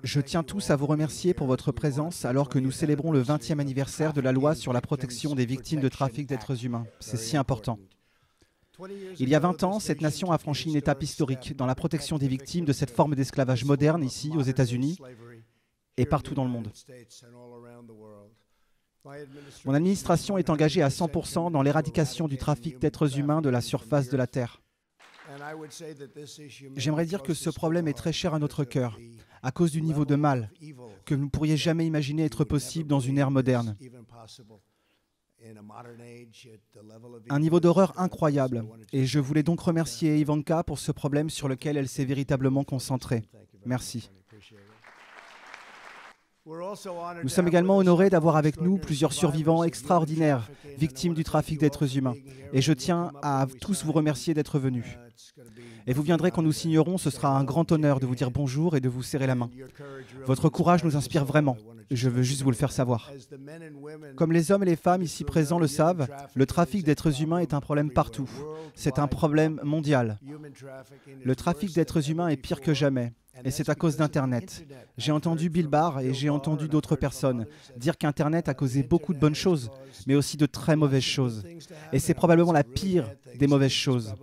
Je tiens tous à vous remercier pour votre présence alors que nous célébrons le 20e anniversaire de la loi sur la protection des victimes de trafic d'êtres humains. C'est si important. Il y a 20 ans, cette nation a franchi une étape historique dans la protection des victimes de cette forme d'esclavage moderne ici, aux États-Unis et partout dans le monde. Mon administration est engagée à 100% dans l'éradication du trafic d'êtres humains de la surface de la Terre. J'aimerais dire que ce problème est très cher à notre cœur, à cause du niveau de mal que vous ne pourriez jamais imaginer être possible dans une ère moderne. Un niveau d'horreur incroyable. Et je voulais donc remercier Ivanka pour ce problème sur lequel elle s'est véritablement concentrée. Merci. Nous sommes également honorés d'avoir avec nous plusieurs survivants extraordinaires, victimes du trafic d'êtres humains. Et je tiens à tous vous remercier d'être venus. Et vous viendrez quand nous signerons, ce sera un grand honneur de vous dire bonjour et de vous serrer la main. Votre courage nous inspire vraiment. Je veux juste vous le faire savoir. Comme les hommes et les femmes ici présents le savent, le trafic d'êtres humains est un problème partout. C'est un problème mondial. Le trafic d'êtres humains est pire que jamais. Et c'est à cause d'Internet. J'ai entendu Bill Barr et j'ai entendu d'autres personnes dire qu'Internet a causé beaucoup de bonnes choses, mais aussi de très mauvaises choses. Et c'est probablement la pire des mauvaises choses.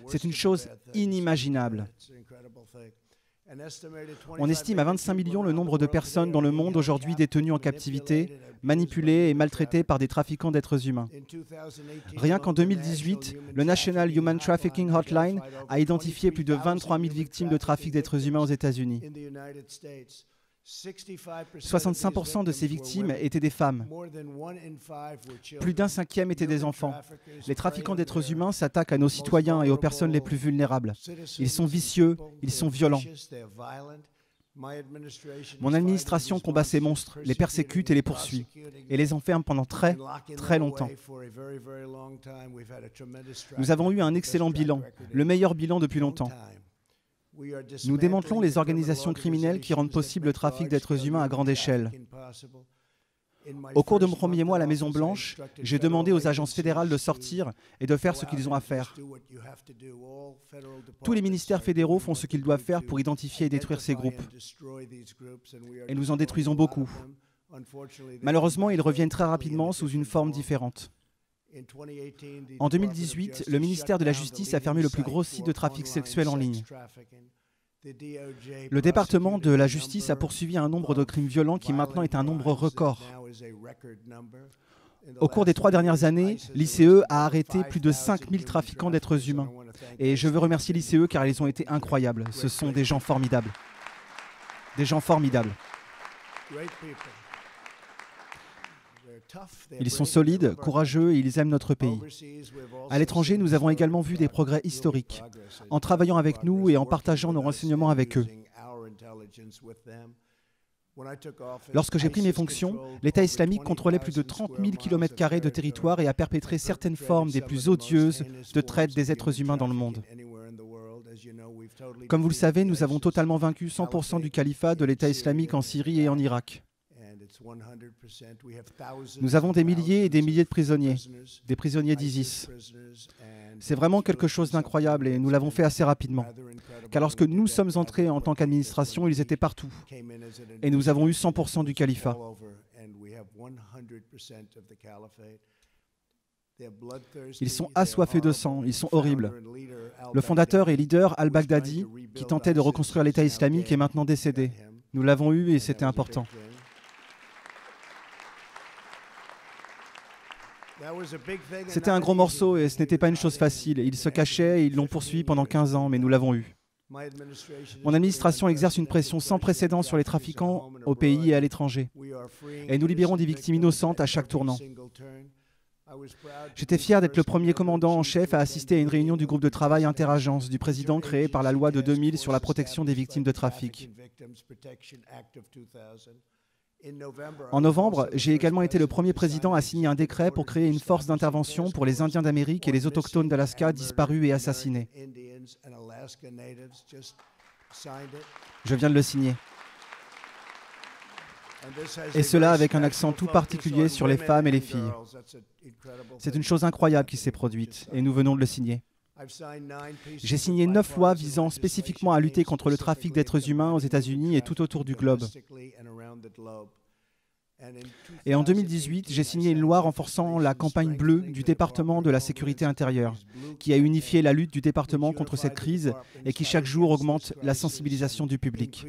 C'est une chose inimaginable. On estime à 25 millions le nombre de personnes dans le monde aujourd'hui détenues en captivité, manipulées et maltraitées par des trafiquants d'êtres humains. Rien qu'en 2018, le National Human Trafficking Hotline a identifié plus de 23 000 victimes de trafic d'êtres humains aux États-Unis. 65% de ces victimes étaient des femmes. Plus d'un cinquième étaient des enfants. Les trafiquants d'êtres humains s'attaquent à nos citoyens et aux personnes les plus vulnérables. Ils sont vicieux, ils sont violents. Mon administration combat ces monstres, les persécute et les poursuit, et les enferme pendant très, très longtemps. Nous avons eu un excellent bilan, le meilleur bilan depuis longtemps. Nous démantelons les organisations criminelles qui rendent possible le trafic d'êtres humains à grande échelle. Au cours de mon premier mois à la Maison-Blanche, j'ai demandé aux agences fédérales de sortir et de faire ce qu'ils ont à faire. Tous les ministères fédéraux font ce qu'ils doivent faire pour identifier et détruire ces groupes. Et nous en détruisons beaucoup. Malheureusement, ils reviennent très rapidement sous une forme différente. En 2018, le ministère de la Justice a fermé le plus gros site de trafic sexuel en ligne. Le département de la justice a poursuivi un nombre de crimes violents qui maintenant est un nombre record. Au cours des 3 dernières années, l'ICE a arrêté plus de 5000 trafiquants d'êtres humains. Et je veux remercier l'ICE car ils ont été incroyables. Ce sont des gens formidables. Des gens formidables. Ils sont solides, courageux et ils aiment notre pays. À l'étranger, nous avons également vu des progrès historiques, en travaillant avec nous et en partageant nos renseignements avec eux. Lorsque j'ai pris mes fonctions, l'État islamique contrôlait plus de 30 000 km² de territoire et a perpétré certaines formes des plus odieuses de traite des êtres humains dans le monde. Comme vous le savez, nous avons totalement vaincu 100% du califat de l'État islamique en Syrie et en Irak. Nous avons des milliers et des milliers de prisonniers, des prisonniers d'ISIS. C'est vraiment quelque chose d'incroyable et nous l'avons fait assez rapidement. Car lorsque nous sommes entrés en tant qu'administration, ils étaient partout. Et nous avons eu 100% du califat. Ils sont assoiffés de sang, ils sont horribles. Le fondateur et leader al-Baghdadi, qui tentait de reconstruire l'État islamique, est maintenant décédé. Nous l'avons eu et c'était important. C'était un gros morceau et ce n'était pas une chose facile. Ils se cachaient et ils l'ont poursuivi pendant 15 ans, mais nous l'avons eu. Mon administration exerce une pression sans précédent sur les trafiquants au pays et à l'étranger. Et nous libérons des victimes innocentes à chaque tournant. J'étais fier d'être le premier commandant en chef à assister à une réunion du groupe de travail interagences du président créé par la loi de 2000 sur la protection des victimes de trafic. En novembre, j'ai également été le premier président à signer un décret pour créer une force d'intervention pour les Indiens d'Amérique et les autochtones d'Alaska disparus et assassinés. Je viens de le signer. Et cela avec un accent tout particulier sur les femmes et les filles. C'est une chose incroyable qui s'est produite et nous venons de le signer. J'ai signé 9 lois visant spécifiquement à lutter contre le trafic d'êtres humains aux États-Unis et tout autour du globe. Et en 2018, j'ai signé une loi renforçant la campagne bleue du département de la sécurité intérieure, qui a unifié la lutte du département contre cette crise et qui chaque jour augmente la sensibilisation du public.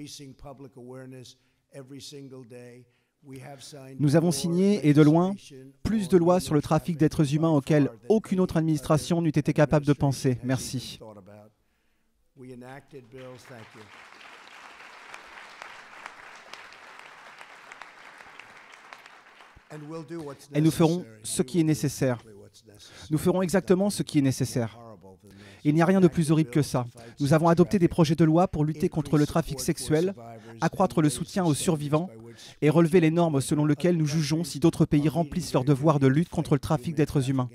Nous avons signé, et de loin, plus de lois sur le trafic d'êtres humains auxquelles aucune autre administration n'eût été capable de penser. Merci. Et nous ferons ce qui est nécessaire. Nous ferons exactement ce qui est nécessaire. Il n'y a rien de plus horrible que ça. Nous avons adopté des projets de loi pour lutter contre le trafic sexuel, accroître le soutien aux survivants et relever les normes selon lesquelles nous jugeons si d'autres pays remplissent leur devoir de lutte contre le trafic d'êtres humains.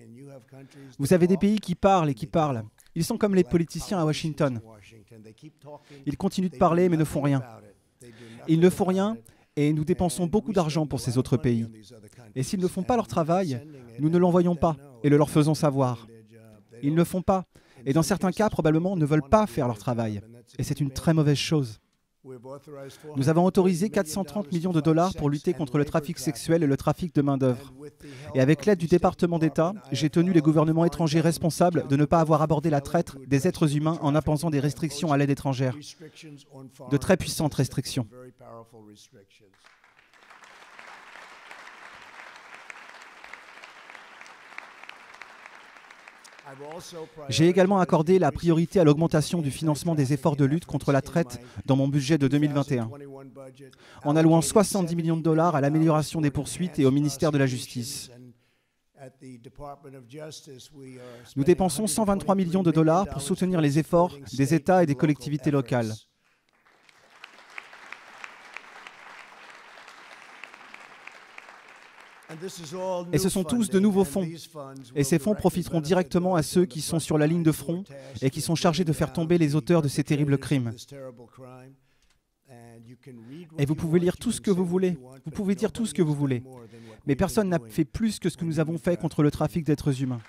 Vous avez des pays qui parlent et qui parlent. Ils sont comme les politiciens à Washington. Ils continuent de parler mais ne font rien. Ils ne font rien et nous dépensons beaucoup d'argent pour ces autres pays. Et s'ils ne font pas leur travail, nous ne l'envoyons pas et le leur faisons savoir. Ils ne font pas. Et dans certains cas, probablement, ne veulent pas faire leur travail. Et c'est une très mauvaise chose. Nous avons autorisé 430 millions de dollars pour lutter contre le trafic sexuel et le trafic de main-d'œuvre. Et avec l'aide du département d'État, j'ai tenu les gouvernements étrangers responsables de ne pas avoir abordé la traite des êtres humains en imposant des restrictions à l'aide étrangère. De très puissantes restrictions. J'ai également accordé la priorité à l'augmentation du financement des efforts de lutte contre la traite dans mon budget de 2021, en allouant 70 millions de dollars à l'amélioration des poursuites et au ministère de la Justice. Nous dépensons 123 millions de dollars pour soutenir les efforts des États et des collectivités locales. Et ce sont tous de nouveaux fonds. Et ces fonds profiteront directement à ceux qui sont sur la ligne de front et qui sont chargés de faire tomber les auteurs de ces terribles crimes. Et vous pouvez lire tout ce que vous voulez. Vous pouvez dire tout ce que vous voulez. Mais personne n'a fait plus que ce que nous avons fait contre le trafic d'êtres humains.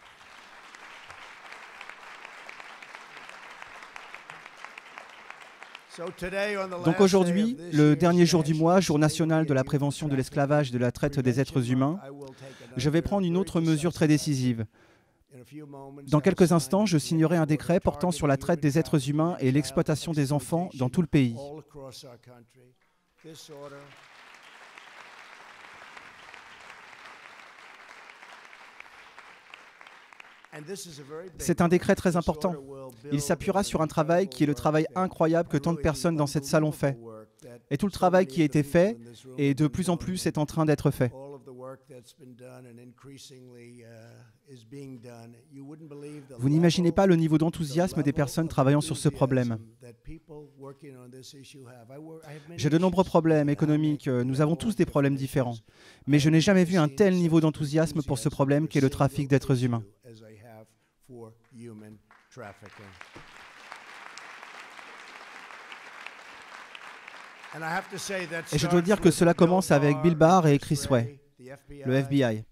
Donc aujourd'hui, le dernier jour du mois, jour national de la prévention de l'esclavage et de la traite des êtres humains, je vais prendre une autre mesure très décisive. Dans quelques instants, je signerai un décret portant sur la traite des êtres humains et l'exploitation des enfants dans tout le pays. C'est un décret très important. Il s'appuiera sur un travail qui est le travail incroyable que tant de personnes dans cette salle ont fait. Et tout le travail qui a été fait, et de plus en plus est en train d'être fait. Vous n'imaginez pas le niveau d'enthousiasme des personnes travaillant sur ce problème. J'ai de nombreux problèmes économiques, nous avons tous des problèmes différents. Mais je n'ai jamais vu un tel niveau d'enthousiasme pour ce problème qu'est le trafic d'êtres humains. Et je dois dire que cela commence avec Bill Barr et Chris Wray, le FBI.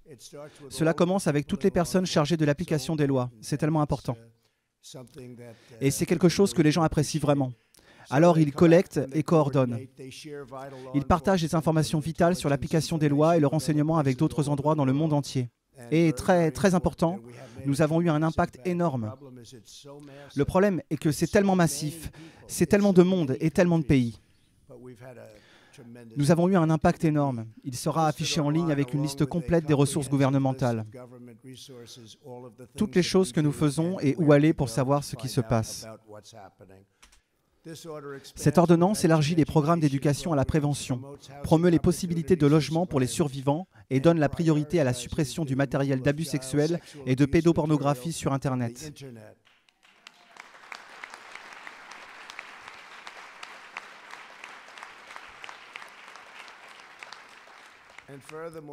Cela commence avec toutes les personnes chargées de l'application des lois. C'est tellement important. Et c'est quelque chose que les gens apprécient vraiment. Alors ils collectent et coordonnent. Ils partagent des informations vitales sur l'application des lois et le renseignement avec d'autres endroits dans le monde entier. Et très, très important, nous avons eu un impact énorme. Le problème est que c'est tellement massif, c'est tellement de monde et tellement de pays. Nous avons eu un impact énorme. Il sera affiché en ligne avec une liste complète des ressources gouvernementales. Toutes les choses que nous faisons et où aller pour savoir ce qui se passe. Cette ordonnance élargit les programmes d'éducation à la prévention, promeut les possibilités de logement pour les survivants et donne la priorité à la suppression du matériel d'abus sexuels et de pédopornographie sur Internet.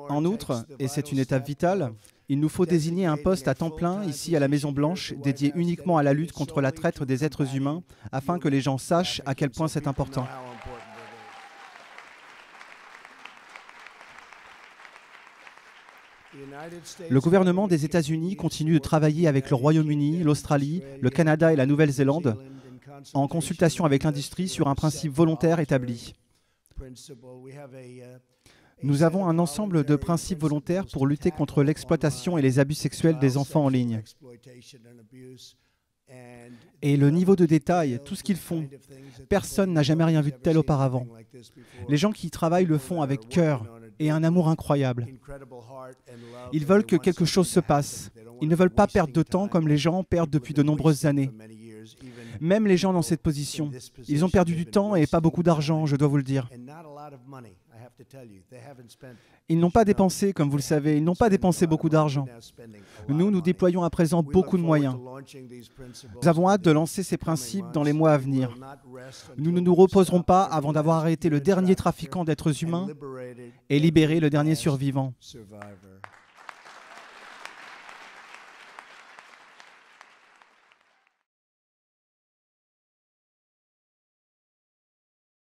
En outre, et c'est une étape vitale, il nous faut désigner un poste à temps plein ici à la Maison-Blanche dédié uniquement à la lutte contre la traite des êtres humains afin que les gens sachent à quel point c'est important. Le gouvernement des États-Unis continue de travailler avec le Royaume-Uni, l'Australie, le Canada et la Nouvelle-Zélande en consultation avec l'industrie sur un principe volontaire établi. Nous avons un ensemble de principes volontaires pour lutter contre l'exploitation et les abus sexuels des enfants en ligne. Et le niveau de détail, tout ce qu'ils font, personne n'a jamais rien vu de tel auparavant. Les gens qui y travaillent le font avec cœur et un amour incroyable. Ils veulent que quelque chose se passe. Ils ne veulent pas perdre de temps comme les gens perdent depuis de nombreuses années. Même les gens dans cette position, ils ont perdu du temps et pas beaucoup d'argent, je dois vous le dire. Ils n'ont pas dépensé, comme vous le savez, ils n'ont pas dépensé beaucoup d'argent. Nous déployons à présent beaucoup de moyens. Nous avons hâte de lancer ces principes dans les mois à venir. Nous ne nous reposerons pas avant d'avoir arrêté le dernier trafiquant d'êtres humains et libéré le dernier survivant.